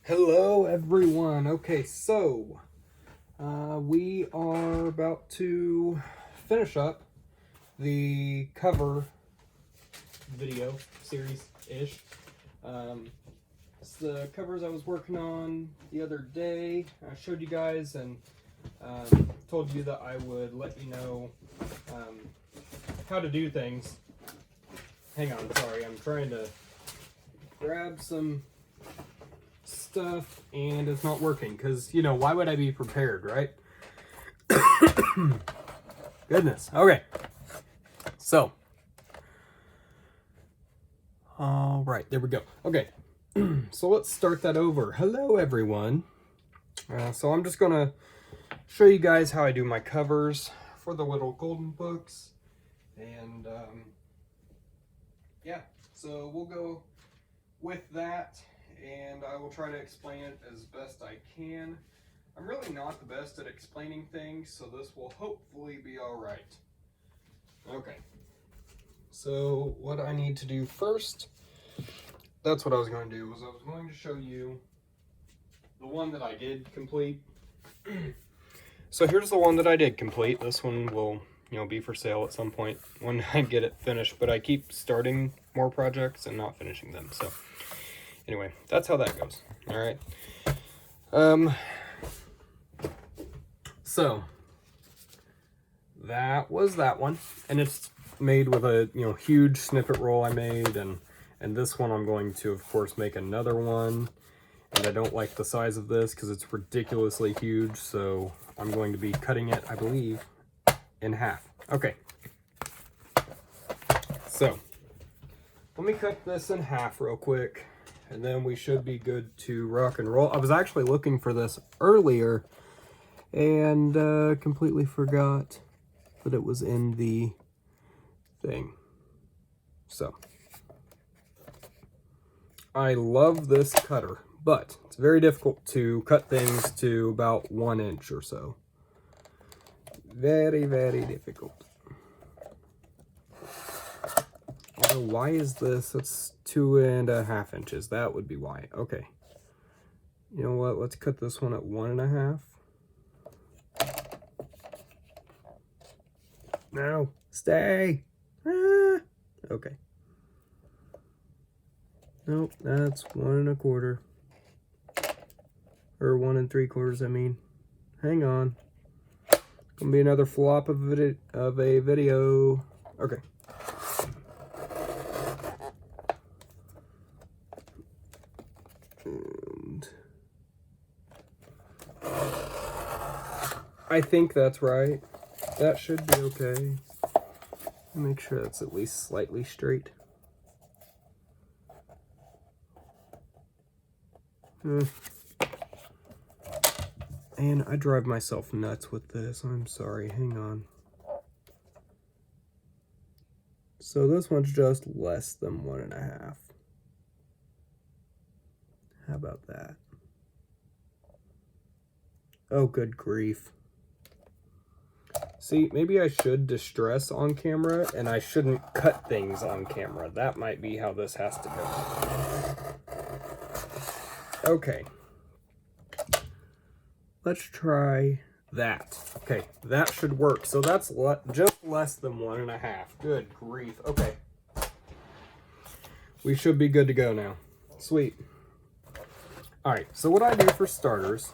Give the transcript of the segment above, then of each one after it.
Hello everyone. Okay, so we are about to finish up the cover video series-ish. It's the covers I was working on the other day. I showed you guys and told you that I would let you know how to do things. Hang on, sorry, I'm trying to grab some stuff and it's not working because, you know, why would I be prepared, right? Goodness. Okay. So. All right. There we go. Okay. So let's start that over. Hello, everyone. So I'm just going to show you guys how I do my covers for the little golden books. And yeah, so we'll go with that. And I will try to explain it as best I can. I'm really not the best at explaining things, so this will hopefully be all right. Okay. So what I need to do first, that's what I was going to do, was I was going to show you the one that I did complete. So here's the one that I did complete. This one will, be for sale at some point when I get it finished, but I keep starting more projects and not finishing them, so anyway, that's how that goes. All right. So that was that one, and it's made with a huge snippet roll I made, and this one I'm going to, of course, make another one. And I don't like the size of this because it's ridiculously huge, so I'm going to be cutting it, I believe, in half. Okay. So let me cut this in half real quick. And then we should be good to rock and roll. I was actually looking for this earlier and completely forgot that it was in the thing. So, I love this cutter, but it's very difficult to cut things to about 1 inch or so. Very, very difficult. Oh, why is this? It's 2.5 inches. That would be why. Okay. You know what? Let's cut this one at 1.5. No, stay. Ah. Okay. Nope, that's 1.25. Or 1 3/4. I mean. Hang on. Gonna be another flop of a video. Okay. I think that's right. That should be okay. Make sure that's at least slightly straight. And I drive myself nuts with this. I'm sorry. Hang on. So this one's just less than 1.5. How about that? Oh, good grief. See, maybe I should distress on camera, and I shouldn't cut things on camera. That might be how this has to go. Okay. Let's try that. Okay, that should work. So that's just less than 1.5. Good grief. Okay. We should be good to go now. Sweet. All right, so what I do for starters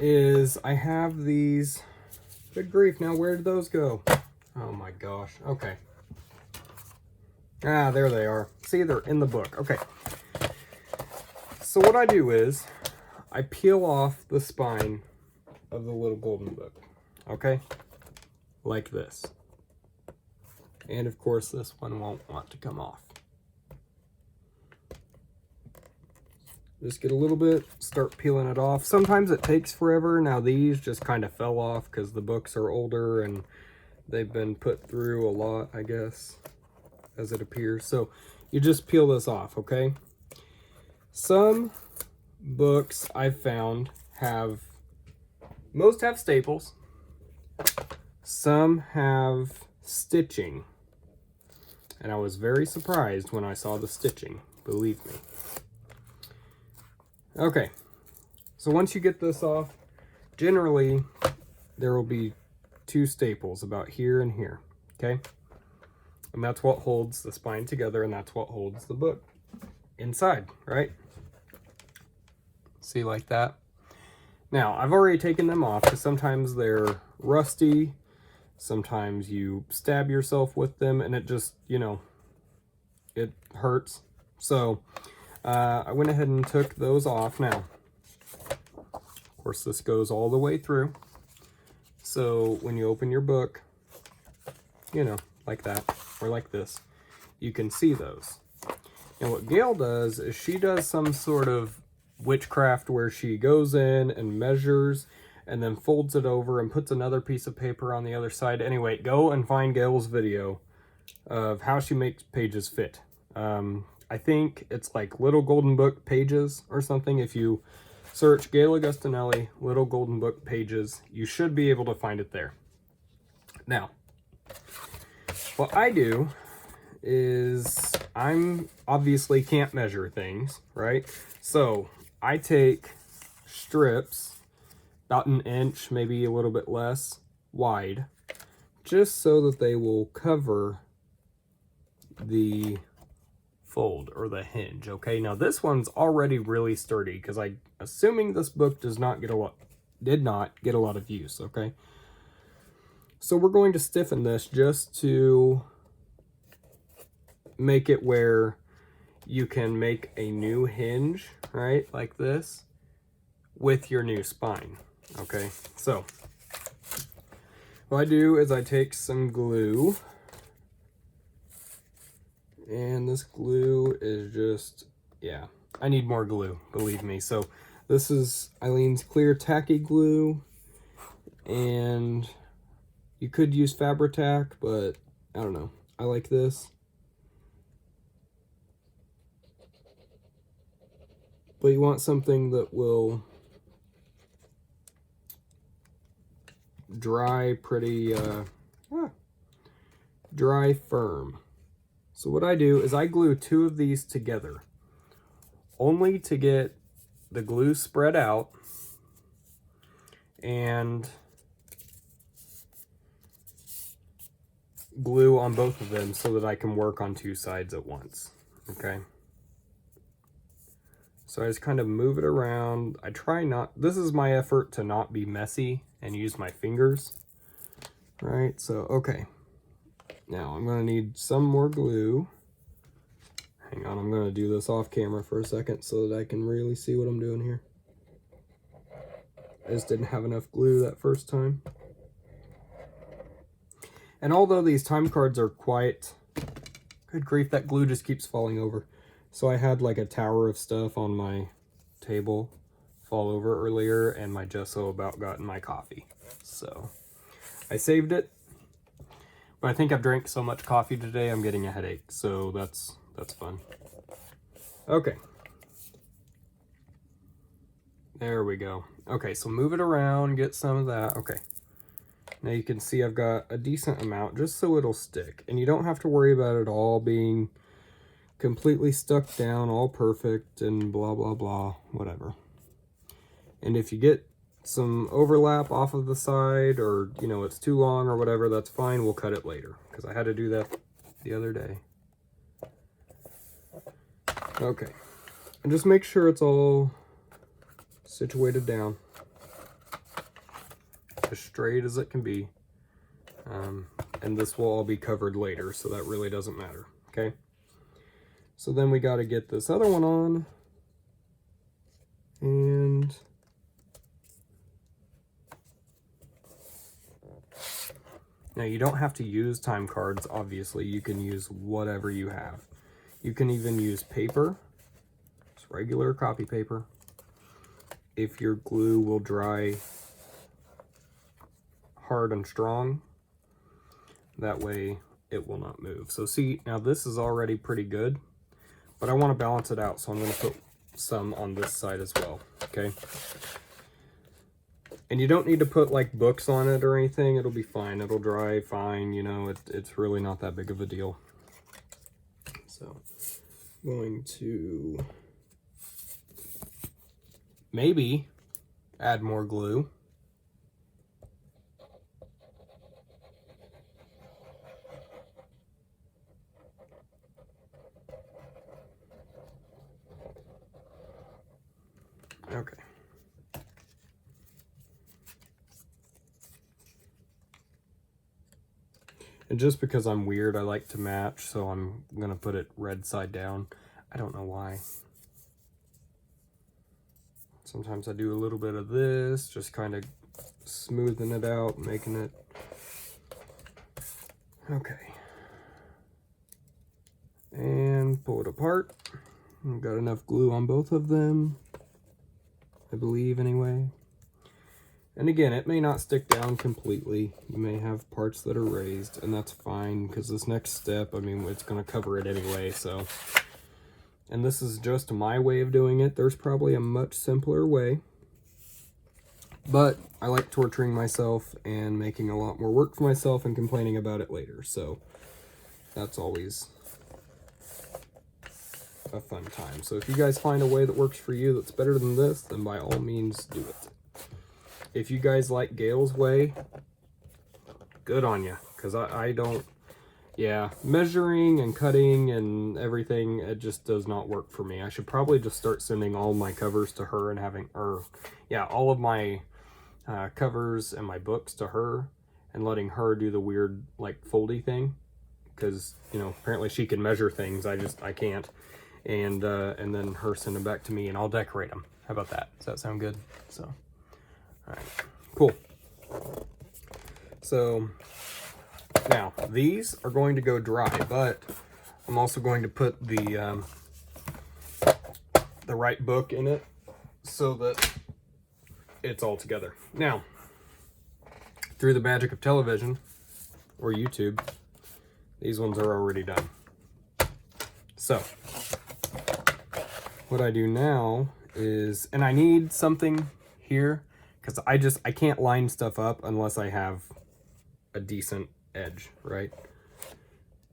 is I have these. Good grief, now where did those go? Oh my gosh. Okay. Ah, there they are. See, they're in the book. Okay. So what I do is I peel off the spine of the little golden book. Okay? Like this. And of course this one won't want to come off. Just get a little bit, start peeling it off. Sometimes it takes forever. Now these just kind of fell off because the books are older and they've been put through a lot, I guess, as it appears. So you just peel this off, okay? Some books I've found most have staples. Some have stitching. And I was very surprised when I saw the stitching, believe me. Okay, so once you get this off, generally there will be two staples about here and here, okay? And that's what holds the spine together, and that's what holds the book inside, right? See, like that? Now, I've already taken them off because sometimes they're rusty, sometimes you stab yourself with them, and it just, you know, it hurts. So, I went ahead and took those off. Now, of course, this goes all the way through. So, when you open your book, you know, like that, or like this, you can see those. And what Gail does is she does some sort of witchcraft where she goes in and measures and then folds it over and puts another piece of paper on the other side. Anyway, go and find Gail's video of how she makes pages fit. I think it's like Little Golden Book Pages or something. If you search Gail Augustinelli Little Golden Book Pages, you should be able to find it there. Now, what I do is I'm obviously can't measure things, right? So I take strips about an inch, maybe a little bit less wide, just so that they will cover the fold or the hinge. Okay, now this one's already really sturdy because I assuming this book did not get a lot of use. Okay, so we're going to stiffen this just to make it where you can make a new hinge, right, like this, with your new spine. Okay, so what I do is I take some glue, and this glue is just, yeah, I need more glue, believe me. So this is Eileen's clear tacky glue, and you could use Fabri-Tac, but I don't know, I like this. But you want something that will dry pretty, dry firm. So what I do is I glue two of these together, only to get the glue spread out and glue on both of them so that I can work on two sides at once, okay? So I just kind of move it around. I try not, this is my effort to not be messy and use my fingers, right? So, okay. Now I'm gonna need some more glue. Hang on, I'm gonna do this off camera for a second so that I can really see what I'm doing here. I just didn't have enough glue that first time. And although these time cards are quite, good grief, that glue just keeps falling over. So I had like a tower of stuff on my table fall over earlier, and my gesso about got in my coffee. So I saved it, but I think I've drank so much coffee today I'm getting a headache, so that's fun. Okay. There we go. Okay, so move it around, get some of that. Okay. Now you can see I've got a decent amount just so it'll stick. And you don't have to worry about it all being completely stuck down, all perfect, and blah, blah, blah, whatever. And if you get some overlap off of the side, or, you know, it's too long or whatever, that's fine. We'll cut it later, because I had to do that the other day. Okay. And just make sure it's all situated down as straight as it can be. And this will all be covered later, so that really doesn't matter, okay? So then we got to get this other one on, and now you don't have to use time cards, obviously. You can use whatever you have. You can even use paper, just regular copy paper, if your glue will dry hard and strong. That way it will not move. So see, now this is already pretty good, but I want to balance it out, so I'm going to put some on this side as well, okay? And you don't need to put like books on it or anything. It'll be fine. It'll dry fine, you know, it's really not that big of a deal. So I'm going to maybe add more glue. Okay. And just because I'm weird, I like to match, so I'm gonna put it red side down. I don't know why. Sometimes I do a little bit of this, just kind of smoothing it out, making it. Okay. And pull it apart. I've got enough glue on both of them, I believe anyway. And again, it may not stick down completely. You may have parts that are raised, and that's fine, because this next step, I mean, it's going to cover it anyway, so. And this is just my way of doing it. There's probably a much simpler way. But I like torturing myself and making a lot more work for myself and complaining about it later. So that's always a fun time. So if you guys find a way that works for you that's better than this, then by all means do it. If you guys like Gail's way, good on you, because I don't, yeah, measuring and cutting and everything, it just does not work for me. I should probably just start sending all my covers to her and having, or yeah, all of my covers and my books to her and letting her do the weird like foldy thing, because, you know, apparently she can measure things, I can't. And then her send them back to me and I'll decorate them. How about that? Does that sound good? So. All right, cool. So now these are going to go dry, but I'm also going to put the right book in it so that it's all together. Now, through the magic of television or YouTube, these ones are already done. So what I do now is, and I need something here, because I can't line stuff up unless I have a decent edge, right?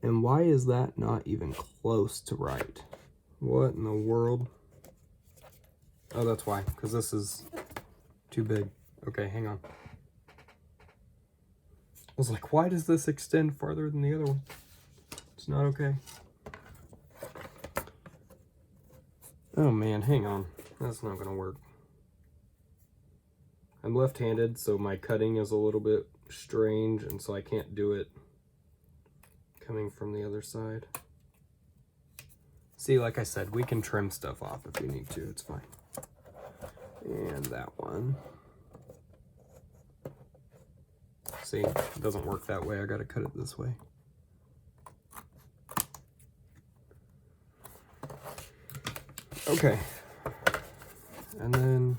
And why is that not even close to right? What in the world? Oh, that's why, because this is too big. Okay, hang on. I was like, why does this extend farther than the other one? It's not okay. Oh man, hang on. That's not gonna work. I'm left-handed, so my cutting is a little bit strange, and so I can't do it coming from the other side. See, like I said, we can trim stuff off if we need to, it's fine. And that one. See, it doesn't work that way, I gotta cut it this way. Okay. And then,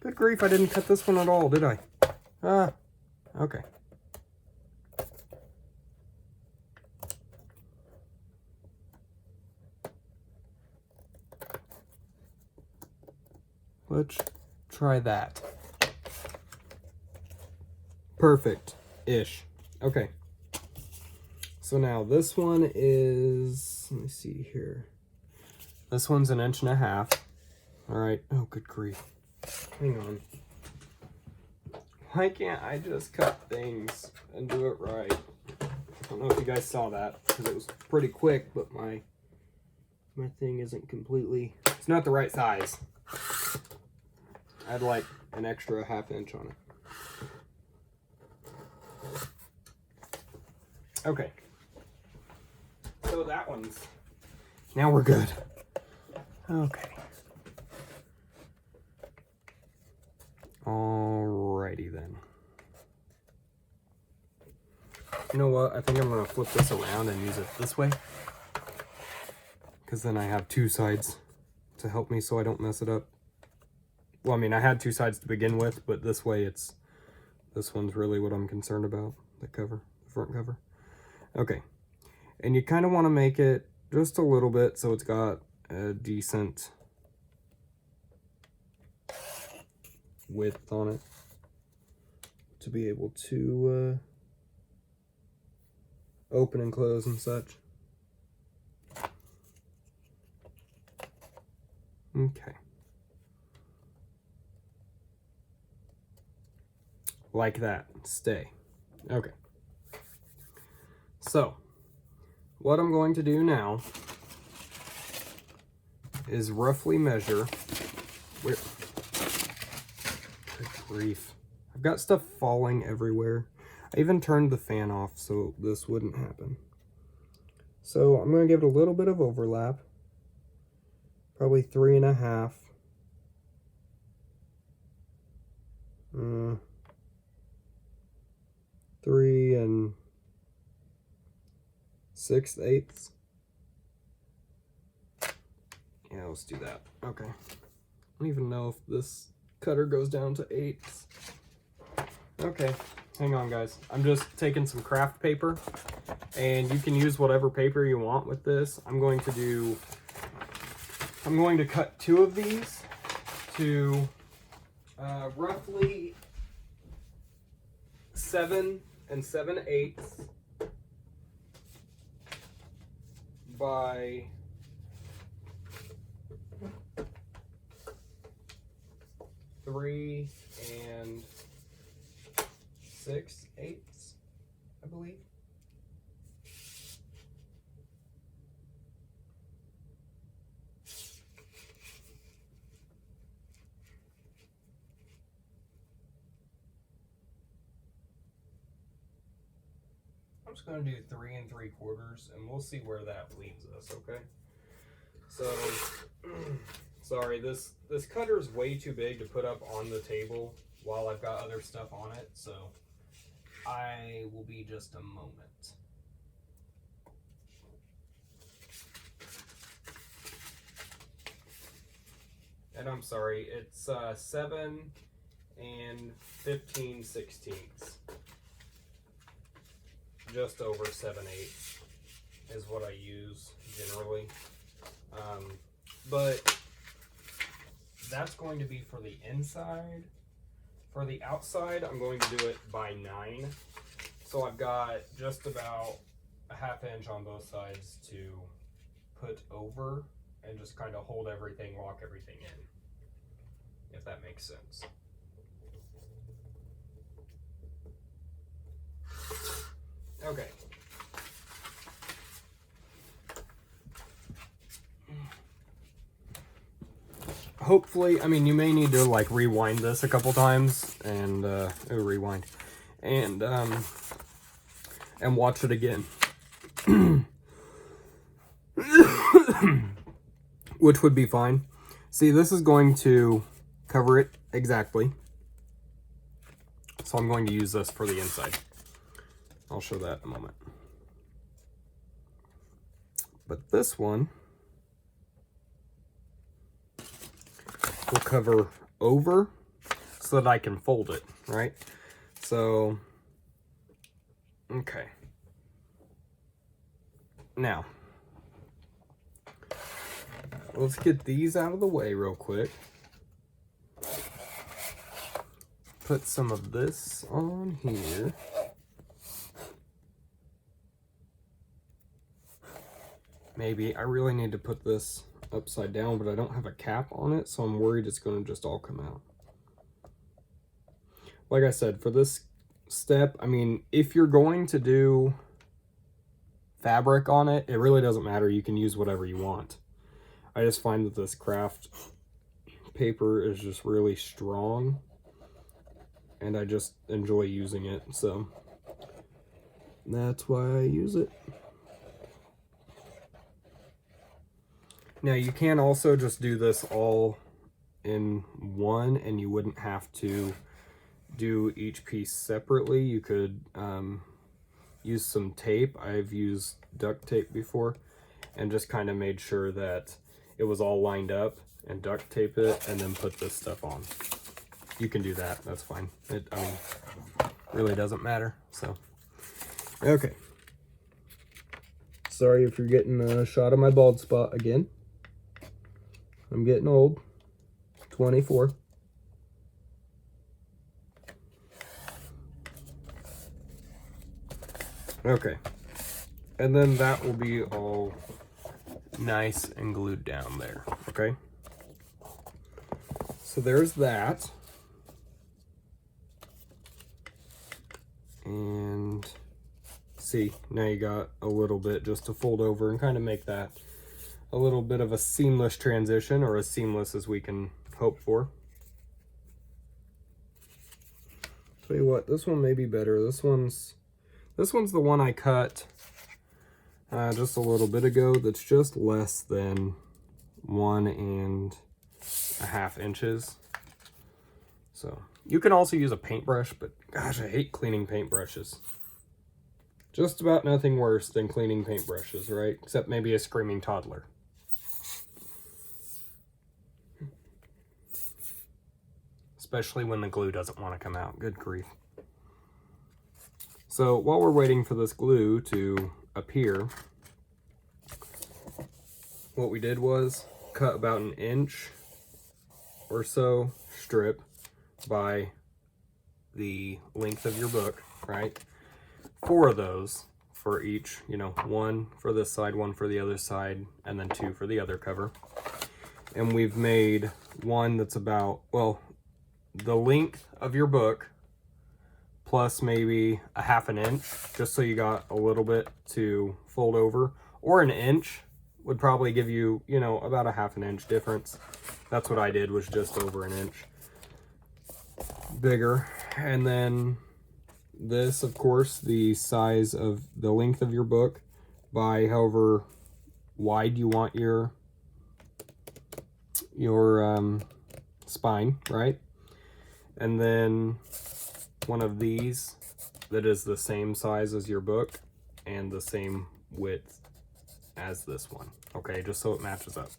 good grief, I didn't cut this one at all, did I? Okay. Let's try that. Perfect-ish. Okay. So now this one is, let me see here. This one's 1.5 inches. All right. Oh, good grief. Hang on. Why can't I just cut things and do it right? I don't know if you guys saw that, because it was pretty quick, but my thing isn't completely, it's not the right size. I had like an extra 1/2 inch on it. Okay. So that one's, now we're good. Okay. Alrighty then. You know what? I think I'm going to flip this around and use it this way, because then I have two sides to help me so I don't mess it up. Well, I mean, I had two sides to begin with, but this way it's, this one's really what I'm concerned about, the cover, the front cover. Okay. And you kind of want to make it just a little bit so it's got a decent width on it to be able to open and close and such. Okay. like that. Stay. Okay. So, what I'm going to do now is roughly measure. Good grief. I've got stuff falling everywhere. I even turned the fan off so this wouldn't happen. So I'm going to give it a little bit of overlap. Probably 3.5. 3 6/8. Yeah, let's do that. Okay. I don't even know if this cutter goes down to 8s. Okay, hang on guys. I'm just taking some craft paper, and you can use whatever paper you want with this. I'm going to cut 2 of these to roughly 7 7/8 by 3 6/8, I believe. I'm just going to do 3 3/4, and we'll see where that leaves us, okay? So, sorry, this cutter is way too big to put up on the table while I've got other stuff on it, so I will be just a moment. And I'm sorry, it's 7 15/16. Just over 7/8 is what I use generally. But that's going to be for the inside. For the outside, I'm going to do it by 9. So I've got just about a 1/2 inch on both sides to put over and just kind of hold everything, lock everything in, if that makes sense. Okay. Hopefully, I mean, you may need to like rewind this a couple times and rewind and watch it again. Which would be fine. See, this is going to cover it exactly. So I'm going to use this for the inside. I'll show that in a moment. But this one will cover over so that I can fold it, right? So, okay. Now, let's get these out of the way real quick. Put some of this on here. Maybe I really need to put this upside down, but I don't have a cap on it, so I'm worried it's going to just all come out. Like I said, for this step, I mean, if you're going to do fabric on it, it really doesn't matter. You can use whatever you want. I just find that this craft paper is just really strong, and I just enjoy using it, so that's why I use it. Now you can also just do this all in one, and you wouldn't have to do each piece separately. You could use some tape. I've used duct tape before and just kind of made sure that it was all lined up and duct tape it and then put this stuff on. You can do that, that's fine. It, I mean, really doesn't matter, so. Okay. Sorry if you're getting a shot of my bald spot again. I'm getting old, 24. Okay, and then that will be all nice and glued down there, okay? So there's that. And see, now you got a little bit just to fold over and kind of make that a little bit of a seamless transition, or as seamless as we can hope for. Tell you what, this one may be better. This one's the one I cut just a little bit ago. That's just less than 1.5 inches. So you can also use a paintbrush, but gosh, I hate cleaning paintbrushes. Just about nothing worse than cleaning paintbrushes, right? Except maybe a screaming toddler. Especially when the glue doesn't want to come out. Good grief. So while we're waiting for this glue to appear, what we did was cut about 1 inch or so strip by the length of your book, right? 4 of those for each, you know, 1 for this side, 1 for the other side, and then 2 for the other cover. And we've made one that's about, well, the length of your book plus maybe 1/2 inch, just so you got a little bit to fold over, or 1 inch would probably give you, you know, about 1/2 inch difference. That's what I did, was just over 1 inch bigger. And then this, of course, the size of the length of your book by however wide you want your spine, right? And then one of these that is the same size as your book and the same width as this one, okay, just so it matches up.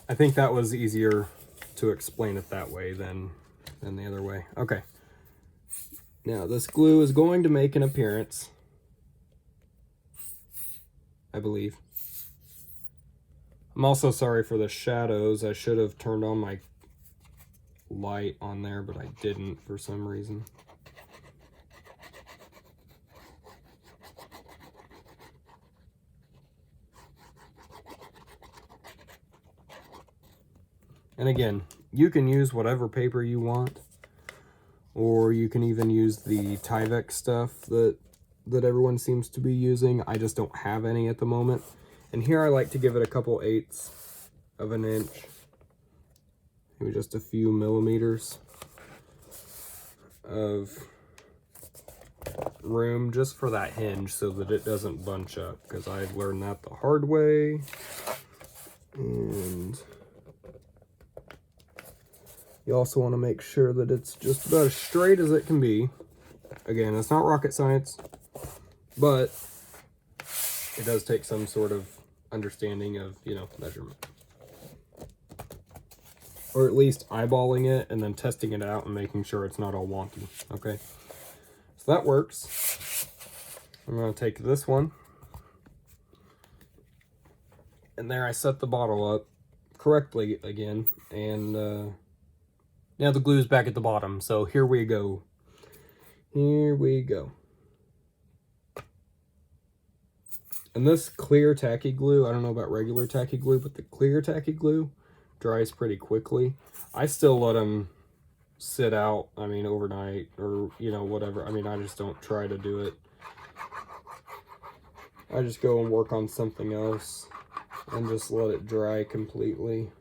I think that was easier to explain it that way than the other way. Okay, now this glue is going to make an appearance, I believe. I'm also sorry for the shadows. I should have turned on my light on there, but I didn't for some reason. And again, you can use whatever paper you want, or you can even use the Tyvek stuff that everyone seems to be using. I just don't have any at the moment. And here I like to give it a couple 1/8 of an inch, maybe just a few millimeters of room just for that hinge so that it doesn't bunch up, because I learned that the hard way. And you also want to make sure that it's just about as straight as it can be. Again, it's not rocket science, but it does take some sort of understanding of, you know, measurement. Or at least eyeballing it and then testing it out and making sure it's not all wonky, okay? So that works. I'm going to take this one. And there I set the bottle up correctly again. And now the glue's back at the bottom. So here we go. Here we go. And this clear tacky glue, I don't know about regular tacky glue, but the clear tacky glue dries pretty quickly. I still let them sit out, I mean, overnight or, you know, whatever. I mean, I just don't try to do it. I just go and work on something else and just let it dry completely.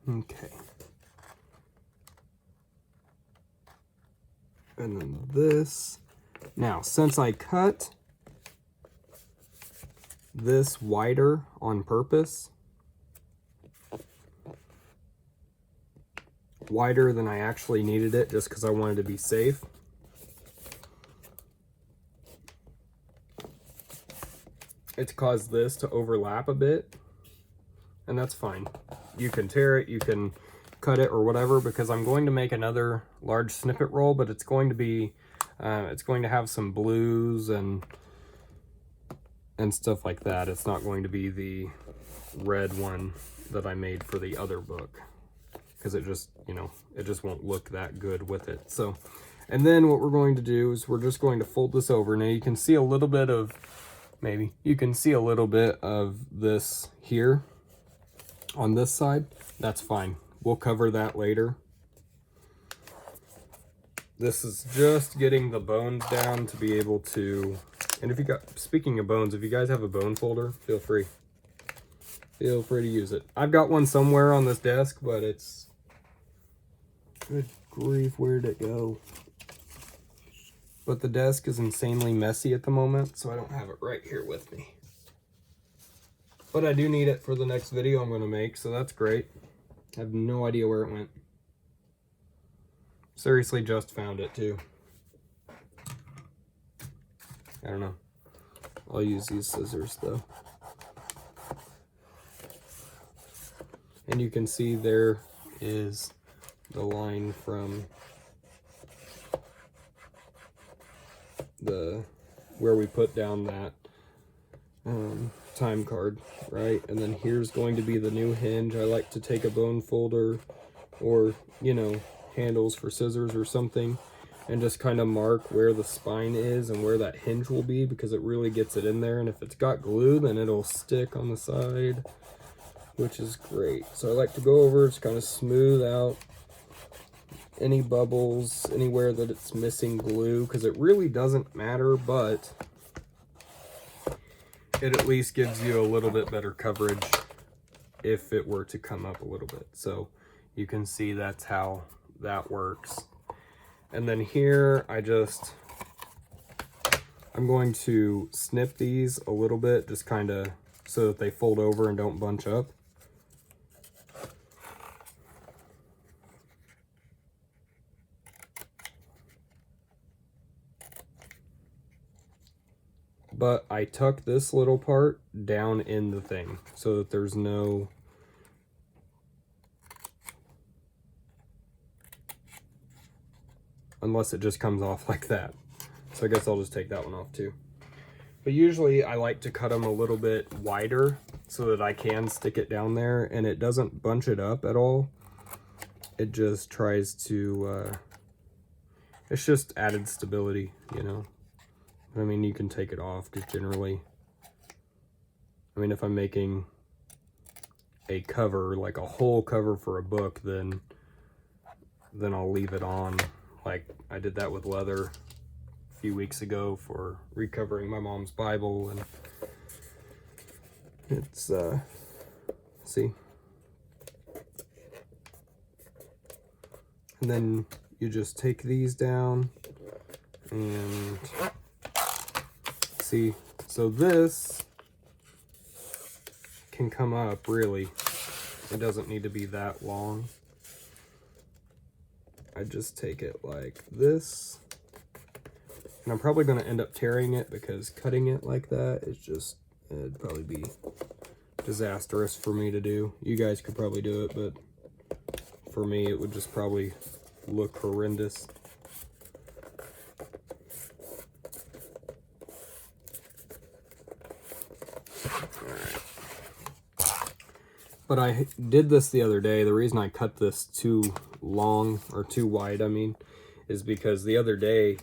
Okay. And then this. Now, since I cut this wider on purpose, wider than I actually needed it just because I wanted to be safe, it's caused this to overlap a bit, and that's fine. You can tear it, you can cut it or whatever, because I'm going to make another large snippet roll, but it's going to be it's going to have some blues and stuff like that. It's not going to be the red one that I made for the other book, because it just, you know, it just won't look that good with it. So, and then what we're going to do is we're just going to fold this over. Now you can see a little bit of maybe. You can see a little bit of this here on this side. That's fine. We'll cover that later. This is just getting the bones down to be able to, and if you got, speaking of bones, if you guys have a bone folder, feel free to use it. I've got one somewhere on this desk, but it's, good grief, where'd it go? But the desk is insanely messy at the moment, so I don't have it right here with me. But I do need it for the next video I'm going to make, so that's great. I have no idea where it went. Seriously, just found it too. I don't know. I'll use these scissors though. And you can see there is the line from the where we put down that time card, right? And then here's going to be the new hinge. I like to take a bone folder or, you know, handles for scissors or something and just kind of mark where the spine is and where that hinge will be, because it really gets it in there. And if it's got glue, then it'll stick on the side, which is great. So I like to go over, just kind of smooth out any bubbles, anywhere that it's missing glue, because it really doesn't matter, but it at least gives you a little bit better coverage if it were to come up a little bit. So you can see that's how that works. And then here I'm going to snip these a little bit, just kind of so that they fold over and don't bunch up. But I tuck this little part down in the thing so that there's no, unless it just comes off like that. So I guess I'll just take that one off too. But usually I like to cut them a little bit wider so that I can stick it down there and it doesn't bunch it up at all. It just tries to, it's just added stability, you know. I mean, you can take it off because generally, I mean, if I'm making a cover, like a whole cover for a book, then I'll leave it on. Like I did that with leather a few weeks ago for recovering my mom's Bible, and it's, see? And then you just take these down and see, so this can come up really. It doesn't need to be that long. I just take it like this. And I'm probably going to end up tearing it because cutting it like that is just, it'd probably be disastrous for me to do. You guys could probably do it, but for me it would just probably look horrendous. But I did this the other day. The reason I cut this too long, or too wide, I mean, is because the other day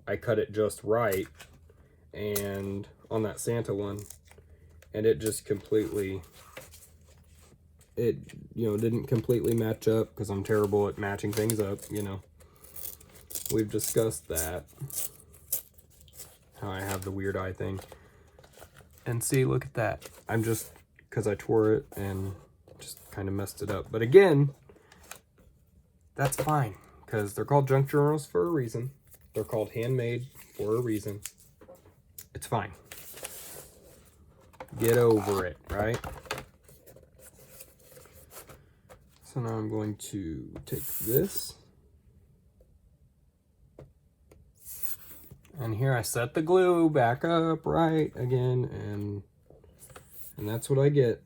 I cut it just right, and on that Santa one, and it just completely, it, you know, didn't completely match up because I'm terrible at matching things up, you know. We've discussed that, how I have the weird eye thing. And see, look at that. I'm just, because I tore it and just kind of messed it up. But again, that's fine, because they're called junk journals for a reason. They're called handmade for a reason. It's fine. Get over it, right? So now I'm going to take this. And here I set the glue back up right again, and that's what I get.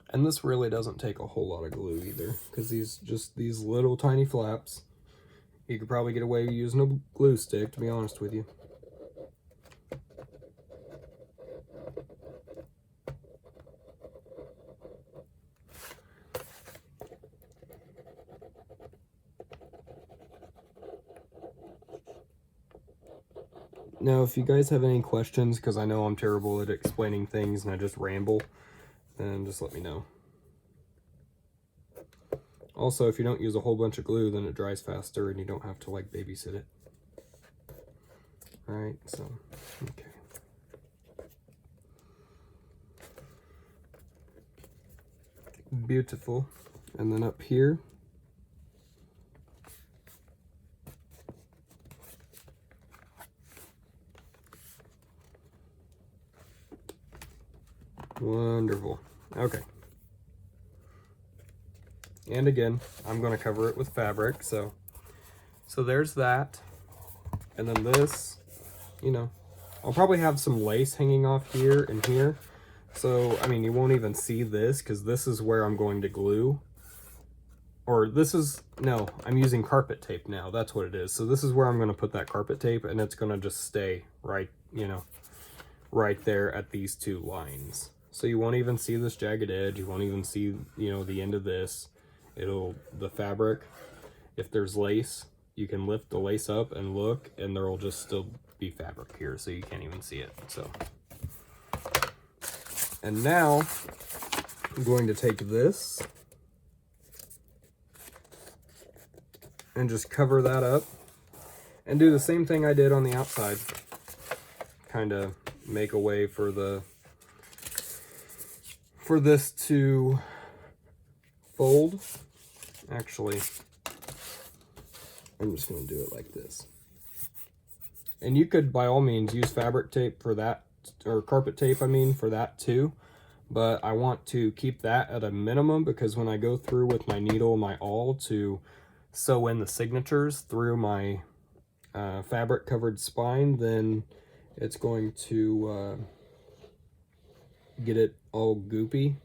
And this really doesn't take a whole lot of glue either, because these little tiny flaps, you could probably get away using a glue stick, to be honest with you. Now, if you guys have any questions, because I know I'm terrible at explaining things and I just ramble, then just let me know. Also, if you don't use a whole bunch of glue, then it dries faster and you don't have to like babysit it. Alright, so, okay. Beautiful. And then up here, wonderful. Okay. And again, I'm going to cover it with fabric, so there's that. And then this, you know, I'll probably have some lace hanging off here and here. So, I mean, you won't even see this because this is where I'm going to glue. Or this is, no, I'm using carpet tape now. That's what it is. So this is where I'm going to put that carpet tape, and it's going to just stay right, you know, right there at these two lines. So you won't even see this jagged edge. You won't even see, you know, the end of this. The fabric, if there's lace, you can lift the lace up and look, and there will just still be fabric here, so you can't even see it. So, and now I'm going to take this and just cover that up and do the same thing I did on the outside. Kind of make a way for this to fold. Actually, I'm just going to do it like this. And you could, by all means, use fabric tape for that, or carpet tape, I mean, for that too. But I want to keep that at a minimum because when I go through with my needle and my awl to sew in the signatures through my fabric covered spine, then it's going to get it all goopy.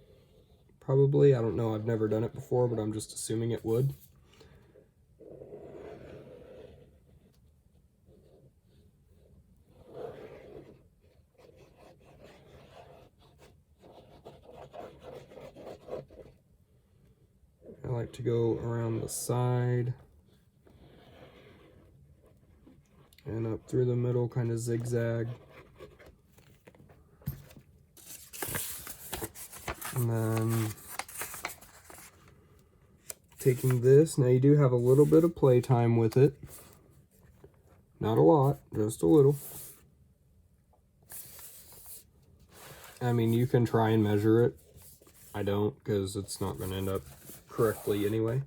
Probably. I don't know. I've never done it before, but I'm just assuming it would. I like to go around the side and up through the middle, kind of zigzag. And then taking this, now you do have a little bit of play time with it. Not a lot, just a little. I mean, you can try and measure it. I don't, because it's not going to end up correctly anyway.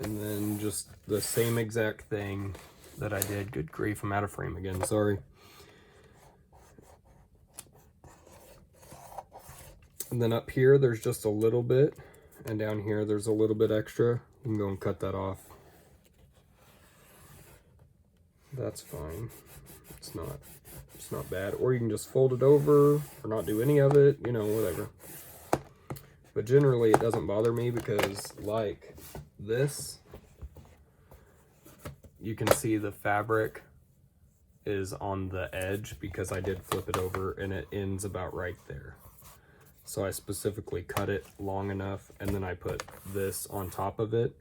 And then just the same exact thing that I did. Good grief, I'm out of frame again, sorry. And then up here, there's just a little bit, and down here, there's a little bit extra. You can go and cut that off. That's fine. It's not bad. Or you can just fold it over, or not do any of it, you know, whatever. But generally, it doesn't bother me because, like this, you can see the fabric is on the edge because I did flip it over, and it ends about right there. So I specifically cut it long enough, and then I put this on top of it,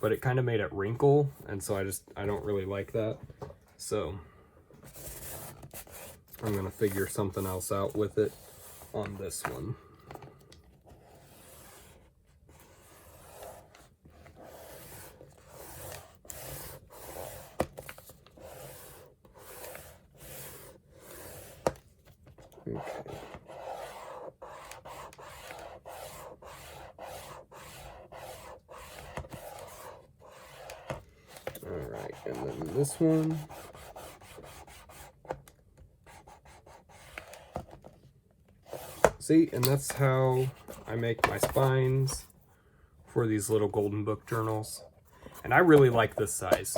but it kind of made it wrinkle, and so I don't really like that. So I'm gonna figure something else out with it on this one. Okay. Alright, and then this one. See, and that's how I make my spines for these little golden book journals. And I really like this size.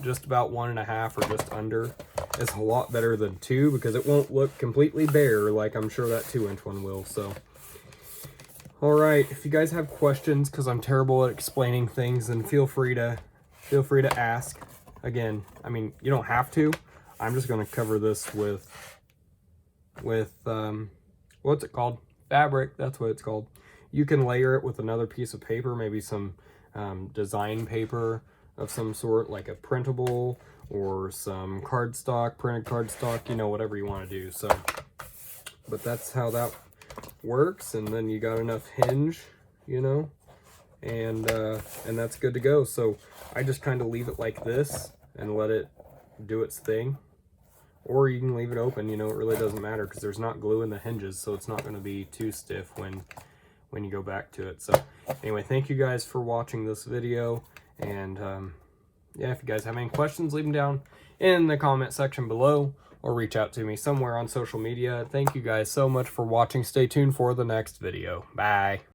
Just about 1.5 or just under is a lot better than 2 because it won't look completely bare like I'm sure that 2-inch one will. So, all right, if you guys have questions, because I'm terrible at explaining things, then feel free to ask. Again, I mean, you don't have to. I'm just going to cover this with what's it called? Fabric. That's what it's called. You can layer it with another piece of paper, maybe some design paper of some sort, like a printable, or some cardstock, printed cardstock, you know, whatever you want to do. So, but that's how that works. And then you got enough hinge, you know, and that's good to go. So I just kind of leave it like this and let it do its thing. Or you can leave it open, you know, it really doesn't matter because there's not glue in the hinges, so it's not going to be too stiff when you go back to it. So anyway, thank you guys for watching this video, and yeah, if you guys have any questions, leave them down in the comment section below, or reach out to me somewhere on social media. Thank you guys so much for watching. Stay tuned for the next video. Bye.